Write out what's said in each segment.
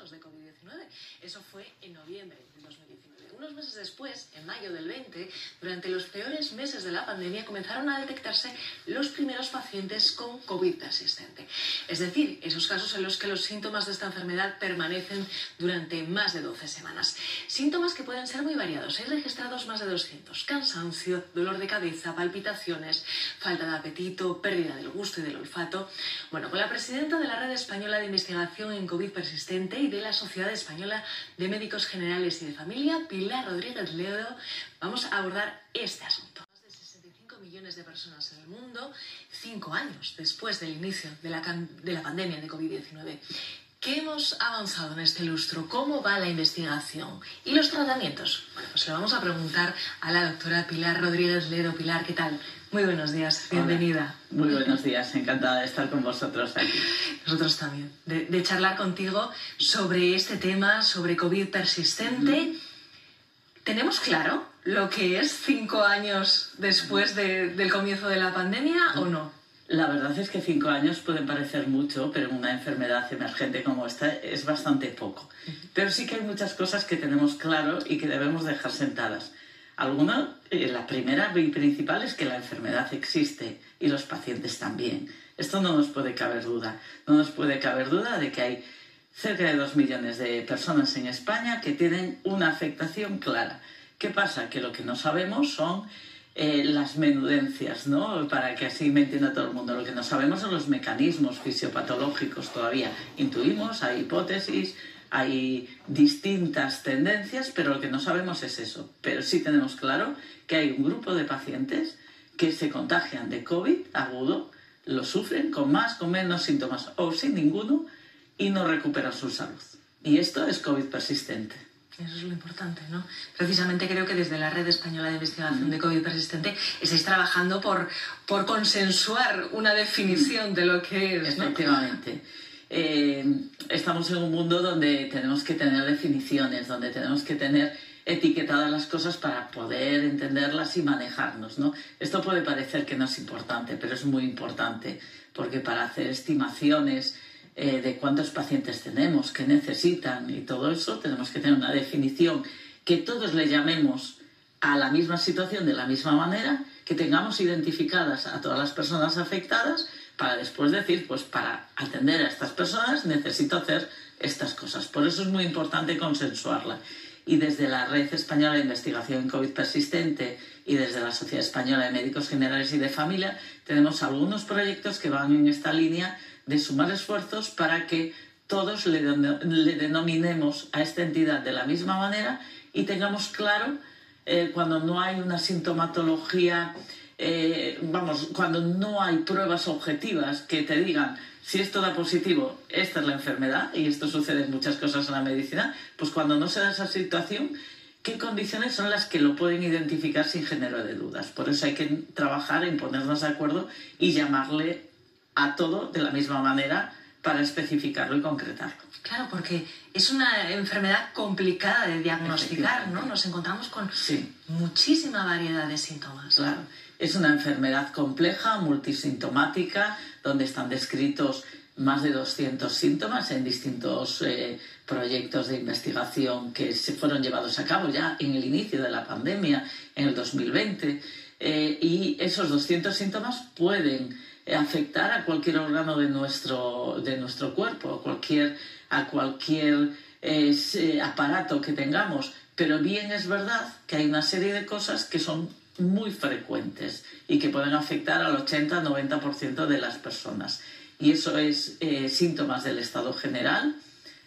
muertos de COVID-19. Eso fue en noviembre de 2019. Unos meses después, en mayo del 20, durante los peores meses de la pandemia, comenzaron a detectarse los primeros pacientes con COVID persistente. Es decir, esos casos en los que los síntomas de esta enfermedad permanecen durante más de 12 semanas. Síntomas que pueden ser muy variados. Hay registrados más de 200. Cansancio, dolor de cabeza, palpitaciones, falta de apetito, pérdida del gusto y del olfato. Bueno, con la presidenta de la Red Española de Investigación en COVID persistente y de la Sociedad Española de Médicos Generales y de Familia, Pilar Rodríguez Ledo, vamos a abordar este asunto. Más de 65 millones de personas en el mundo, 5 años después del inicio de la pandemia de COVID-19. ¿Qué hemos avanzado en este lustro? ¿Cómo va la investigación? ¿Y los tratamientos? Bueno, pues le vamos a preguntar a la doctora Pilar Rodríguez Ledo. Pilar, ¿qué tal? Muy buenos días, bienvenida. Hola. Muy buenos días, encantada de estar con vosotros aquí. Nosotros también, de charlar contigo sobre este tema, sobre COVID persistente. ¿Tenemos claro lo que es 5 años después del comienzo de la pandemia o no? La verdad es que 5 años pueden parecer mucho, pero en una enfermedad emergente como esta es bastante poco. Pero sí que hay muchas cosas que tenemos claro y que debemos dejar sentadas. La primera y principal es que la enfermedad existe y los pacientes también. Esto no nos puede caber duda. No nos puede caber duda de que hay cerca de 2 millones de personas en España que tienen una afectación clara. ¿Qué pasa? Que lo que no sabemos son las menudencias, ¿no? Para que así me entienda todo el mundo. Lo que no sabemos son los mecanismos fisiopatológicos todavía. Intuimos, hay hipótesis, hay distintas tendencias, pero lo que no sabemos es eso. Pero sí tenemos claro que hay un grupo de pacientes que se contagian de COVID agudo, lo sufren con más, con menos síntomas o sin ninguno y no recuperan su salud. Y esto es COVID persistente. Eso es lo importante, ¿no? Precisamente creo que desde la Red Española de Investigación de COVID persistente estáis trabajando por consensuar una definición de lo que es, ¿no? Efectivamente. Estamos en un mundo donde tenemos que tener definiciones, donde tenemos que tener etiquetadas las cosas para poder entenderlas y manejarnos, ¿no? Esto puede parecer que no es importante, pero es muy importante, porque para hacer estimaciones de cuántos pacientes tenemos, qué necesitan y todo eso, tenemos que tener una definición que todos le llamemos a la misma situación de la misma manera, que tengamos identificadas a todas las personas afectadas para después decir, pues para atender a estas personas necesito hacer estas cosas. Por eso es muy importante consensuarla. Y desde la Red Española de Investigación en COVID persistente y desde la Sociedad Española de Médicos Generales y de Familia tenemos algunos proyectos que van en esta línea de sumar esfuerzos para que todos le denominemos a esta entidad de la misma manera y tengamos claro cuando no hay una sintomatología, cuando no hay pruebas objetivas que te digan si esto da positivo, esta es la enfermedad, y esto sucede en muchas cosas en la medicina, pues cuando no se da esa situación, ¿qué condiciones son las que lo pueden identificar sin género de dudas? Por eso hay que trabajar en ponernos de acuerdo y llamarle a todo de la misma manera para especificarlo y concretarlo. Claro, porque es una enfermedad complicada de diagnosticar, ¿no? Nos encontramos con muchísima variedad de síntomas. Claro, es una enfermedad compleja, multisintomática, donde están descritos más de 200 síntomas en distintos proyectos de investigación que se fueron llevados a cabo ya en el inicio de la pandemia, en el 2020, y esos 200 síntomas pueden afectar a cualquier órgano de nuestro cuerpo, a cualquier aparato que tengamos. Pero bien es verdad que hay una serie de cosas que son muy frecuentes y que pueden afectar al 80-90% de las personas. Y eso es síntomas del estado general,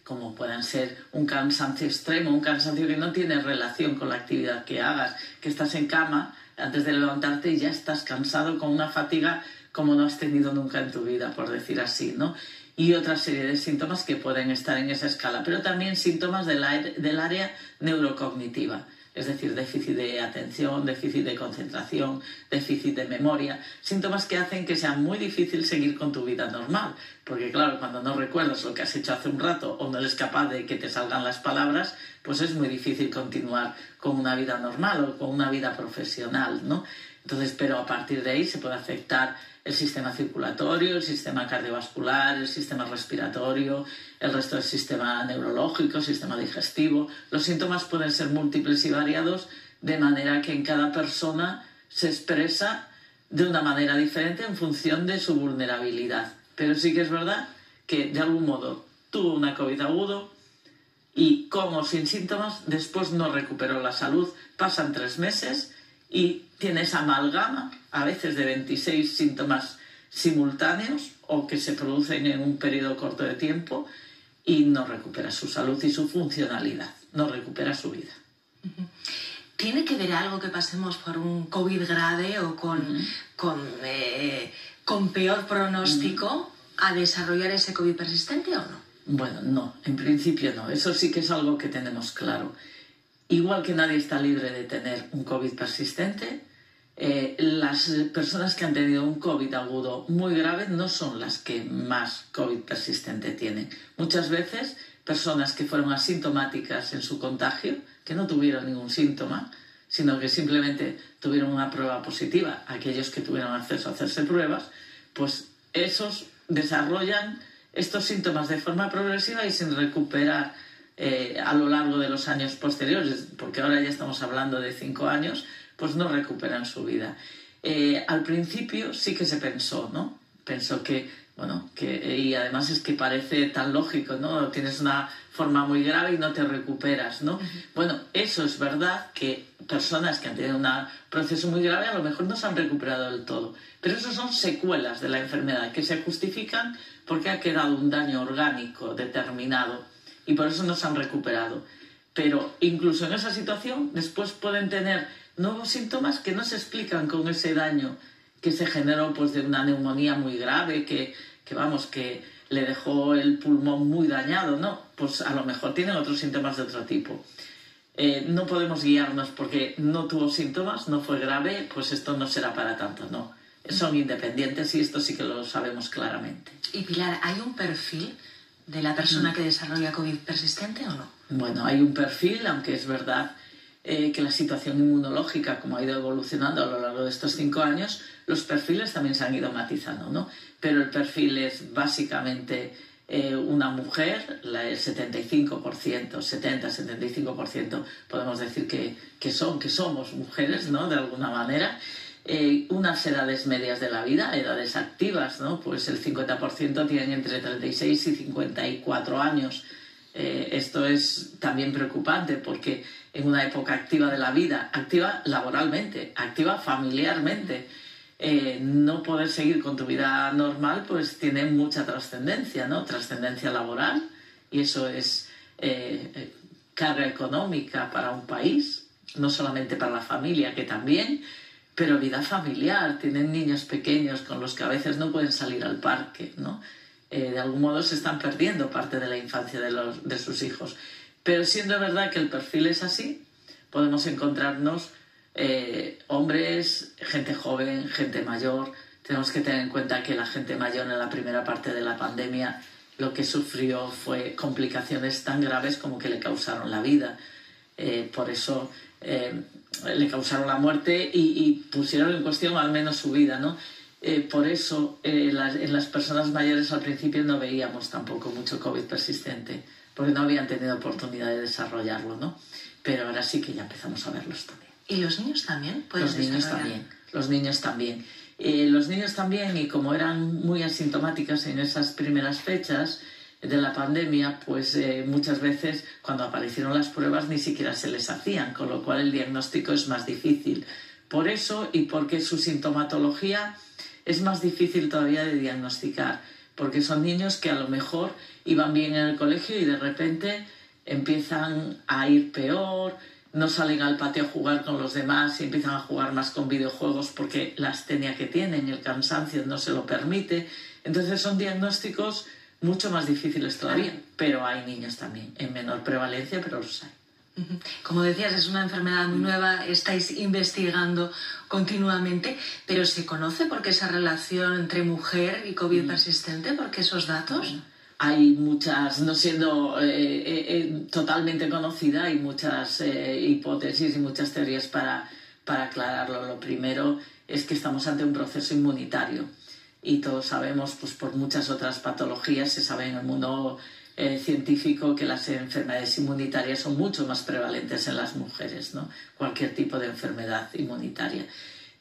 como pueden ser un cansancio extremo, un cansancio que no tiene relación con la actividad que hagas, que estás en cama antes de levantarte y ya estás cansado con una fatiga como no has tenido nunca en tu vida, por decir así, ¿no? Y otra serie de síntomas que pueden estar en esa escala, pero también síntomas del área neurocognitiva, es decir, déficit de atención, déficit de concentración, déficit de memoria, síntomas que hacen que sea muy difícil seguir con tu vida normal, porque claro, cuando no recuerdas lo que has hecho hace un rato o no eres capaz de que te salgan las palabras, pues es muy difícil continuar con una vida normal o con una vida profesional, ¿no? Entonces, pero a partir de ahí se puede afectar el sistema circulatorio, el sistema cardiovascular, el sistema respiratorio, el resto del sistema neurológico, el sistema digestivo. Los síntomas pueden ser múltiples y variados, de manera que en cada persona se expresa de una manera diferente en función de su vulnerabilidad. Pero sí que es verdad que de algún modo tuvo una COVID agudo y como sin síntomas, después no recuperó la salud, pasan 3 meses y tiene esa amalgama, a veces de 26 síntomas simultáneos o que se producen en un periodo corto de tiempo y no recupera su salud y su funcionalidad, no recupera su vida. ¿Tiene que ver algo que pasemos por un COVID grave o con peor pronóstico a desarrollar ese COVID persistente o no? Bueno, no, en principio no. Eso sí que es algo que tenemos claro. Igual que nadie está libre de tener un COVID persistente, las personas que han tenido un COVID agudo muy grave no son las que más COVID persistente tienen. Muchas veces, personas que fueron asintomáticas en su contagio, que no tuvieron ningún síntoma, sino que simplemente tuvieron una prueba positiva, aquellos que tuvieron acceso a hacerse pruebas, pues esos desarrollan estos síntomas de forma progresiva y sin recuperar a lo largo de los años posteriores, porque ahora ya estamos hablando de 5 años, pues no recuperan su vida. Al principio sí que se pensó, ¿no? Pensó que, bueno, y además es que parece tan lógico, ¿no? Tienes una forma muy grave y no te recuperas, ¿no? Bueno, eso es verdad que personas que han tenido un proceso muy grave a lo mejor no se han recuperado del todo, pero eso son secuelas de la enfermedad que se justifican porque ha quedado un daño orgánico determinado y por eso no se han recuperado. Pero incluso en esa situación después pueden tener nuevos síntomas que no se explican con ese daño que se generó pues de una neumonía muy grave que le dejó el pulmón muy dañado, ¿no? Pues a lo mejor tienen otros síntomas de otro tipo. No podemos guiarnos porque no tuvo síntomas, no fue grave, pues esto no será para tanto, no. Son independientes y esto sí que lo sabemos claramente. Y Pilar, ¿hay un perfil de la persona que desarrolla COVID persistente o no? Bueno, hay un perfil, aunque es verdad que la situación inmunológica, como ha ido evolucionando a lo largo de estos 5 años, los perfiles también se han ido matizando, ¿no? Pero el perfil es básicamente una mujer, el 75%, 70-75% podemos decir que somos mujeres, ¿no? De alguna manera. Unas edades medias de la vida, edades activas, ¿no? Pues el 50% tienen entre 36 y 54 años. Esto es también preocupante porque en una época activa de la vida, activa laboralmente, activa familiarmente, no poder seguir con tu vida normal pues tiene mucha trascendencia, ¿no? Trascendencia laboral, y eso es carga económica para un país, no solamente para la familia, que también, pero vida familiar. Tienen niños pequeños con los que a veces no pueden salir al parque, ¿no? De algún modo se están perdiendo parte de la infancia de sus hijos. Pero siendo verdad que el perfil es así, podemos encontrarnos hombres, gente joven, gente mayor. Tenemos que tener en cuenta que la gente mayor en la primera parte de la pandemia lo que sufrió fue complicaciones tan graves como que le causaron la vida. Por eso le causaron la muerte y pusieron en cuestión al menos su vida, ¿no? Por eso en las personas mayores al principio no veíamos tampoco mucho COVID persistente, porque no habían tenido oportunidad de desarrollarlo, ¿no? Pero ahora sí que ya empezamos a verlos también. ¿Y los niños también pueden desarrollar? Los niños también. Los niños también, y como eran muy asintomáticas en esas primeras fechas de la pandemia, pues muchas veces cuando aparecieron las pruebas ni siquiera se les hacían, con lo cual el diagnóstico es más difícil. Por eso y porque su sintomatología es más difícil todavía de diagnosticar, porque son niños que a lo mejor iban bien en el colegio y de repente empiezan a ir peor, no salen al patio a jugar con los demás y empiezan a jugar más con videojuegos porque la astenia que tienen, el cansancio no se lo permite. Entonces son diagnósticos mucho más difíciles todavía, pero hay niños también, en menor prevalencia, pero los hay. Como decías, es una enfermedad muy nueva, estáis investigando continuamente, pero ¿se conoce por qué esa relación entre mujer y COVID persistente? ¿Por qué esos datos? Hay muchas, no siendo totalmente conocida, hay muchas hipótesis y muchas teorías para aclararlo. Lo primero es que estamos ante un proceso inmunitario. Y todos sabemos, pues por muchas otras patologías, se sabe en el mundo científico que las enfermedades inmunitarias son mucho más prevalentes en las mujeres, ¿no? Cualquier tipo de enfermedad inmunitaria.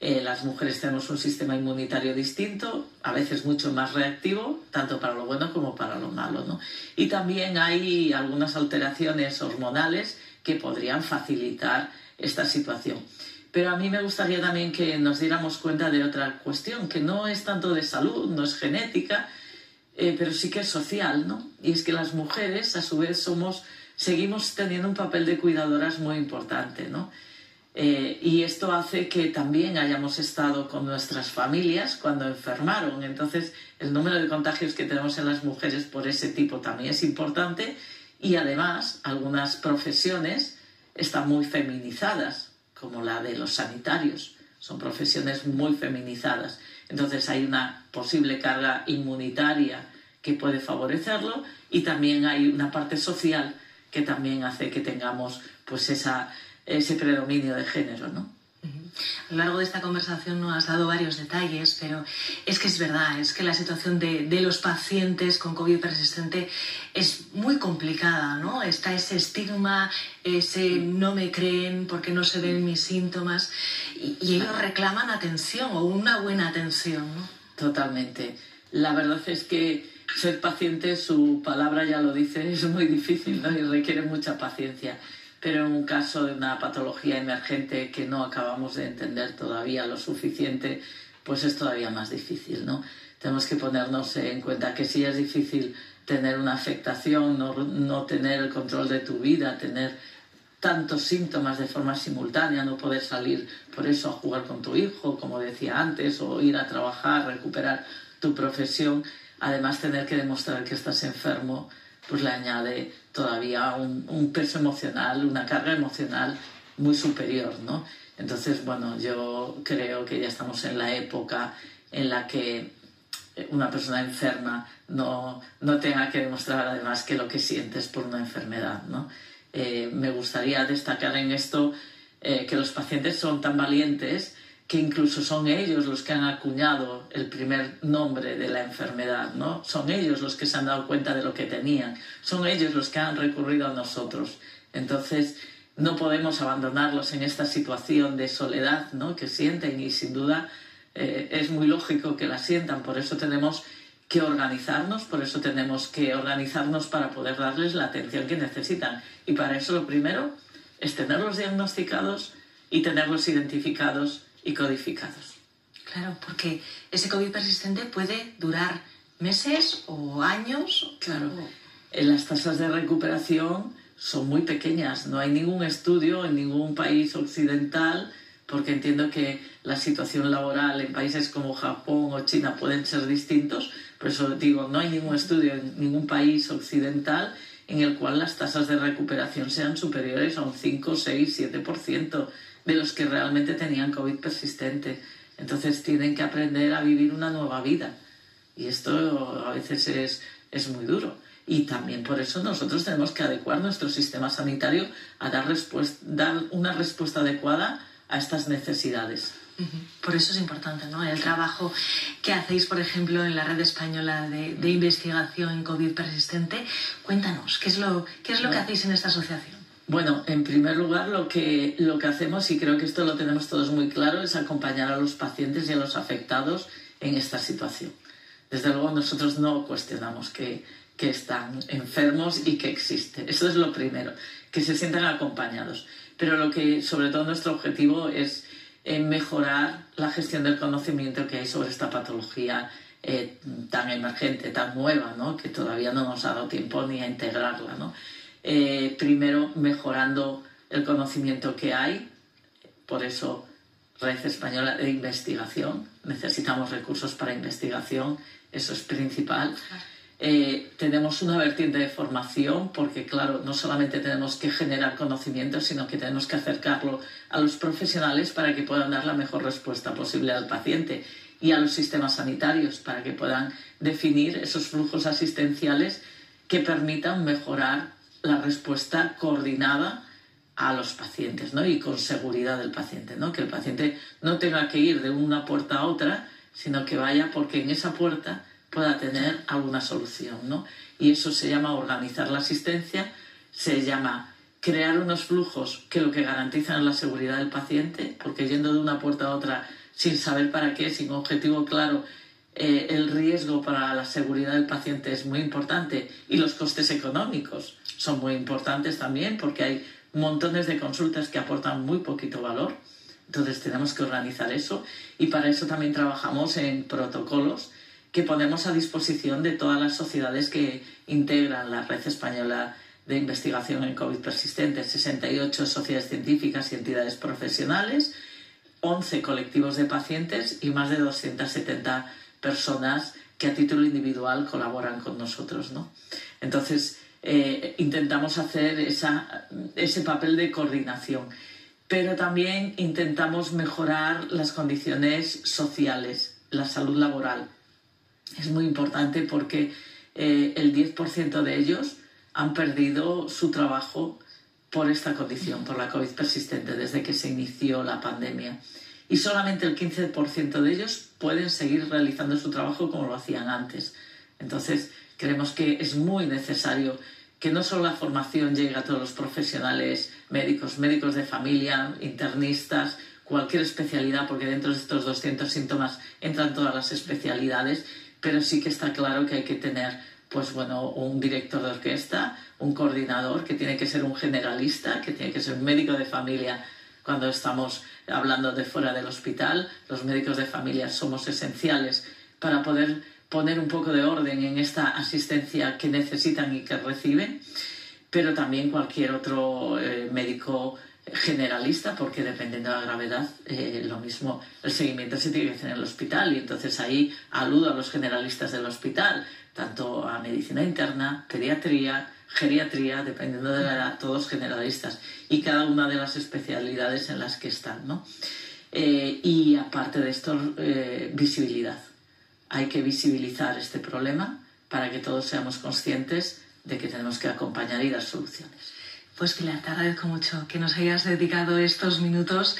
Las mujeres tenemos un sistema inmunitario distinto, a veces mucho más reactivo, tanto para lo bueno como para lo malo, ¿no? Y también hay algunas alteraciones hormonales que podrían facilitar esta situación. Pero a mí me gustaría también que nos diéramos cuenta de otra cuestión, que no es tanto de salud, no es genética, pero sí que es social, ¿no? Y es que las mujeres, a su vez, seguimos teniendo un papel de cuidadoras muy importante, ¿no? Y esto hace que también hayamos estado con nuestras familias cuando enfermaron. Entonces, el número de contagios que tenemos en las mujeres por ese tipo también es importante. Y además, algunas profesiones están muy feminizadas, como la de los sanitarios. Son profesiones muy feminizadas. Entonces hay una posible carga inmunitaria que puede favorecerlo, y también hay una parte social que también hace que tengamos pues ese predominio de género, ¿no? A lo largo de esta conversación nos has dado varios detalles, pero es que es verdad, es que la situación de los pacientes con COVID persistente es muy complicada, ¿no? Está ese estigma, ese no me creen porque no se ven mis síntomas, y ellos reclaman atención, o una buena atención, ¿no? Totalmente. La verdad es que ser paciente, su palabra ya lo dice, es muy difícil, ¿no? Y requiere mucha paciencia. Pero en un caso de una patología emergente que no acabamos de entender todavía lo suficiente, pues es todavía más difícil, ¿no? Tenemos que ponernos en cuenta que sí es difícil tener una afectación, no tener el control de tu vida, tener tantos síntomas de forma simultánea, no poder salir por eso a jugar con tu hijo, como decía antes, o ir a trabajar, recuperar tu profesión. Además, tener que demostrar que estás enfermo, pues le añade todavía un peso emocional, una carga emocional muy superior, ¿no? Entonces, bueno, yo creo que ya estamos en la época en la que una persona enferma no tenga que demostrar además que lo que sientes por una enfermedad, ¿no? Me gustaría destacar en esto que los pacientes son tan valientes que incluso son ellos los que han acuñado el primer nombre de la enfermedad, ¿no? Son ellos los que se han dado cuenta de lo que tenían, son ellos los que han recurrido a nosotros. Entonces, no podemos abandonarlos en esta situación de soledad, ¿no? Que sienten, y sin duda es muy lógico que la sientan. Por eso tenemos que organizarnos, para poder darles la atención que necesitan. Y para eso lo primero es tenerlos diagnosticados y tenerlos identificados y codificados. Claro, porque ese COVID persistente puede durar meses o años. Claro, las tasas de recuperación son muy pequeñas. No hay ningún estudio en ningún país occidental, porque entiendo que la situación laboral en países como Japón o China pueden ser distintos. Por eso digo, no hay ningún estudio en ningún país occidental en el cual las tasas de recuperación sean superiores a un 5, 6, 7% de los que realmente tenían COVID persistente. Entonces tienen que aprender a vivir una nueva vida. Y esto a veces es muy duro. Y también por eso nosotros tenemos que adecuar nuestro sistema sanitario a dar una respuesta adecuada a estas necesidades. Por eso es importante, ¿no? El trabajo que hacéis, por ejemplo, en la Red Española de Investigación en COVID persistente. Cuéntanos, ¿qué es lo que hacéis en esta asociación? Bueno, en primer lugar, lo que hacemos, y creo que esto lo tenemos todos muy claro, es acompañar a los pacientes y a los afectados en esta situación. Desde luego, nosotros no cuestionamos que están enfermos y que existe. Eso es lo primero, que se sientan acompañados. Pero sobre todo, nuestro objetivo es mejorar la gestión del conocimiento que hay sobre esta patología tan emergente, tan nueva, ¿no? Que todavía no nos ha dado tiempo ni a integrarla, ¿no? Primero, mejorando el conocimiento que hay. Por eso, Red Española de Investigación. Necesitamos recursos para investigación, eso es principal. Tenemos una vertiente de formación, porque claro, no solamente tenemos que generar conocimiento, sino que tenemos que acercarlo a los profesionales para que puedan dar la mejor respuesta posible al paciente, y a los sistemas sanitarios para que puedan definir esos flujos asistenciales que permitan mejorar la respuesta coordinada a los pacientes, ¿no? Y con seguridad del paciente, ¿no? Que el paciente no tenga que ir de una puerta a otra, sino que vaya porque en esa puerta pueda tener alguna solución, ¿no? Y eso se llama organizar la asistencia, se llama crear unos flujos que lo que garantizan es la seguridad del paciente, porque yendo de una puerta a otra sin saber para qué, sin objetivo claro, el riesgo para la seguridad del paciente es muy importante y los costes económicos son muy importantes también porque hay montones de consultas que aportan muy poquito valor. Entonces tenemos que organizar eso y para eso también trabajamos en protocolos que ponemos a disposición de todas las sociedades que integran la Red Española de Investigación en COVID persistente, 68 sociedades científicas y entidades profesionales, 11 colectivos de pacientes y más de 270 personas que a título individual colaboran con nosotros, ¿no? Entonces, intentamos hacer ese papel de coordinación, pero también intentamos mejorar las condiciones sociales, la salud laboral. Es muy importante porque el 10% de ellos han perdido su trabajo por esta condición, por la COVID persistente, desde que se inició la pandemia. Y solamente el 15% de ellos pueden seguir realizando su trabajo como lo hacían antes. Entonces, creemos que es muy necesario que no solo la formación llegue a todos los profesionales médicos, médicos de familia, internistas, cualquier especialidad, porque dentro de estos 200 síntomas entran todas las especialidades, pero sí que está claro que hay que tener pues bueno, un director de orquesta, un coordinador que tiene que ser un generalista, que tiene que ser un médico de familia. Cuando estamos hablando de fuera del hospital, los médicos de familia somos esenciales para poder poner un poco de orden en esta asistencia que necesitan y que reciben, pero también cualquier otro médico generalista, porque dependiendo de la gravedad, lo mismo, el seguimiento se tiene que hacer en el hospital y entonces ahí aludo a los generalistas del hospital, tanto a medicina interna, pediatría, geriatría, dependiendo de la edad, todos generalistas y cada una de las especialidades en las que están, ¿no? Y aparte de esto, visibilidad. Hay que visibilizar este problema para que todos seamos conscientes de que tenemos que acompañar y dar soluciones. Pues Pilar, te agradezco mucho que nos hayas dedicado estos minutos,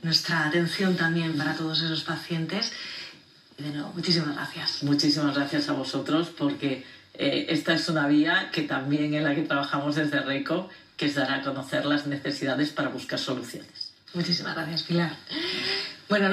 nuestra atención también para todos esos pacientes. Y de nuevo, muchísimas gracias. Muchísimas gracias a vosotros porque esta es una vía que también en la que trabajamos desde REICO, que es dar a conocer las necesidades para buscar soluciones. Muchísimas gracias, Pilar. Bueno,